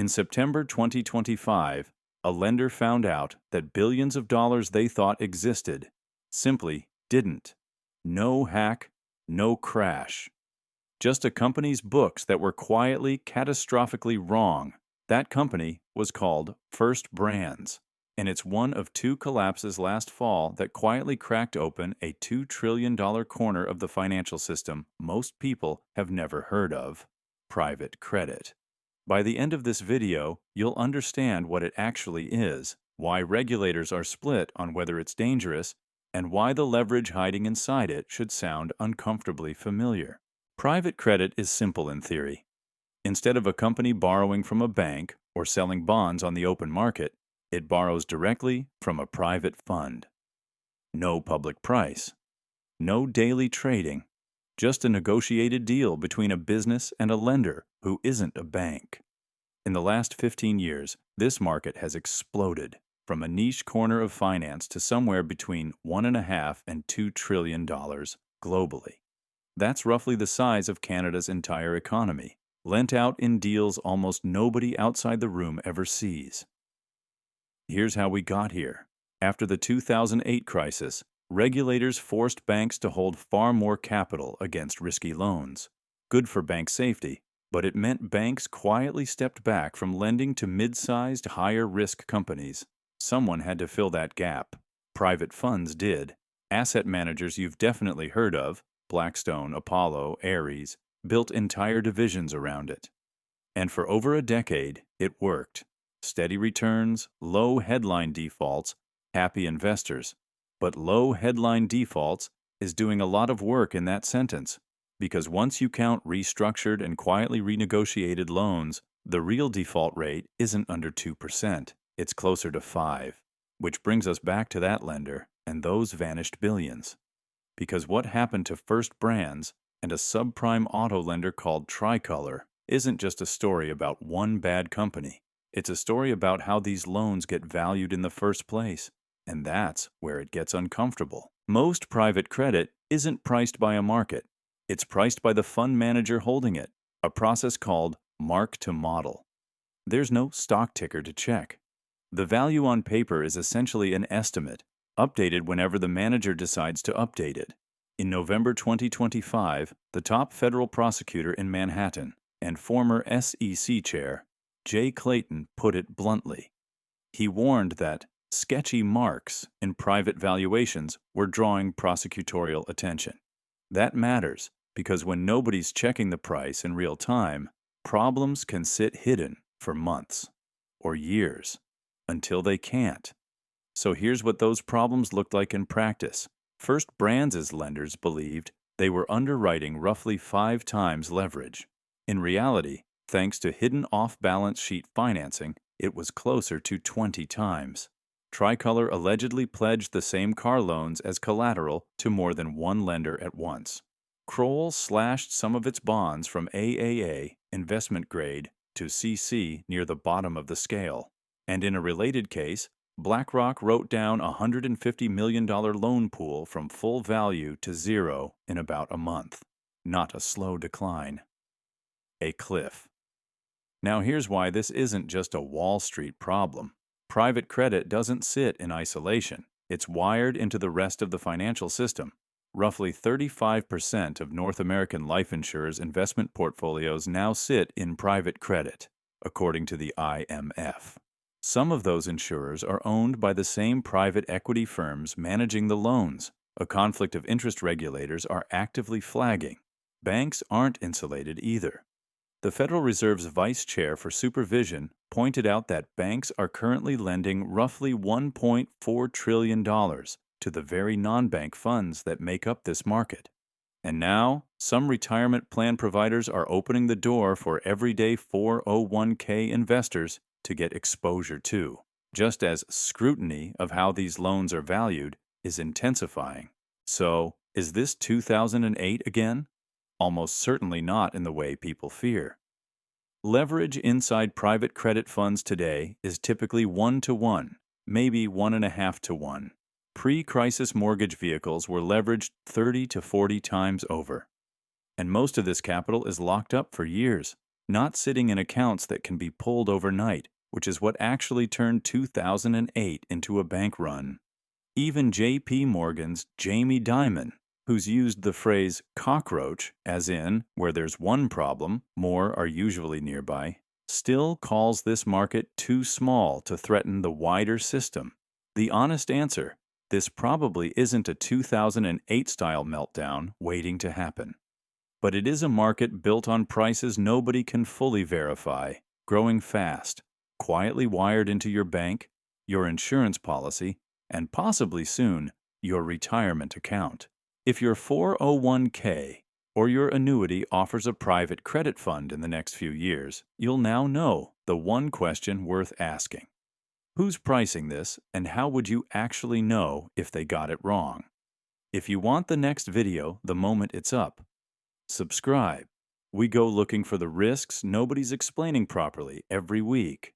In September 2025, a lender found out that billions of dollars they thought existed simply didn't. No hack, no crash. Just a company's books that were quietly, catastrophically wrong. That company was called First Brands, and it's one of two collapses last fall that quietly cracked open a $2 trillion corner of the financial system most people have never heard of: private credit. By the end of this video, you'll understand what it actually is, why regulators are split on whether it's dangerous, and why the leverage hiding inside it should sound uncomfortably familiar. Private credit is simple in theory. Instead of a company borrowing from a bank or selling bonds on the open market, it borrows directly from a private fund. No public price. No daily trading. Just a negotiated deal between a business and a lender who isn't a bank. In the last 15 years, this market has exploded from a niche corner of finance to somewhere between $1.5 and $2 trillion globally. That's roughly the size of Canada's entire economy, lent out in deals almost nobody outside the room ever sees. Here's how we got here. After the 2008 crisis, regulators forced banks to hold far more capital against risky loans. Good for bank safety, but it meant banks quietly stepped back from lending to mid-sized, higher-risk companies. Someone had to fill that gap. Private funds did. Asset managers you've definitely heard of, Blackstone, Apollo, Ares, built entire divisions around it. And for over a decade, it worked. Steady returns, low headline defaults, happy investors. But low headline defaults is doing a lot of work in that sentence, because once you count restructured and quietly renegotiated loans, the real default rate isn't under 2%, it's closer to 5%, which brings us back to that lender and those vanished billions. Because what happened to First Brands and a subprime auto lender called Tricolor isn't just a story about one bad company. It's a story about how these loans get valued in the first place, and that's where it gets uncomfortable. Most private credit isn't priced by a market. It's priced by the fund manager holding it, a process called mark-to-model. There's no stock ticker to check. The value on paper is essentially an estimate, updated whenever the manager decides to update it. In November 2025, the top federal prosecutor in Manhattan and former SEC chair, Jay Clayton, put it bluntly. He warned that sketchy marks in private valuations were drawing prosecutorial attention. That matters because when nobody's checking the price in real time, problems can sit hidden for months or years until they can't. So here's what those problems looked like in practice. First Brands' lenders believed they were underwriting roughly 5 times leverage. In reality, thanks to hidden off-balance sheet financing, it was closer to 20 times. Tricolor allegedly pledged the same car loans as collateral to more than one lender at once. Kroll slashed some of its bonds from AAA, investment grade, to CC near the bottom of the scale. And in a related case, BlackRock wrote down a $150 million loan pool from full value to zero in about a month. Not a slow decline. A cliff. Now here's why this isn't just a Wall Street problem. Private credit doesn't sit in isolation. It's wired into the rest of the financial system. Roughly 35% of North American life insurers' investment portfolios now sit in private credit, according to the IMF. Some of those insurers are owned by the same private equity firms managing the loans. A conflict of interest regulators are actively flagging. Banks aren't insulated either. The Federal Reserve's Vice Chair for Supervision pointed out that banks are currently lending roughly $1.4 trillion to the very non-bank funds that make up this market. And now, some retirement plan providers are opening the door for everyday 401k investors to get exposure too, just as scrutiny of how these loans are valued is intensifying. So, is this 2008 again? Almost certainly not in the way people fear. Leverage inside private credit funds today is typically 1-to-1, maybe 1.5-to-1. Pre-crisis mortgage vehicles were leveraged 30 to 40 times over. And most of this capital is locked up for years. not sitting in accounts that can be pulled overnight, which is what actually turned 2008 into a bank run. Even J.P. Morgan's Jamie Dimon, who's used the phrase cockroach, as in, where there's one problem, more are usually nearby, still calls this market too small to threaten the wider system. The honest answer: this probably isn't a 2008-style meltdown waiting to happen. But it is a market built on prices nobody can fully verify, growing fast, quietly wired into your bank, your insurance policy, and possibly soon, your retirement account. If your 401k or your annuity offers a private credit fund in the next few years, you'll now know the one question worth asking. Who's pricing this, and how would you actually know if they got it wrong? If you want the next video the moment it's up, subscribe. We go looking for the risks nobody's explaining properly every week.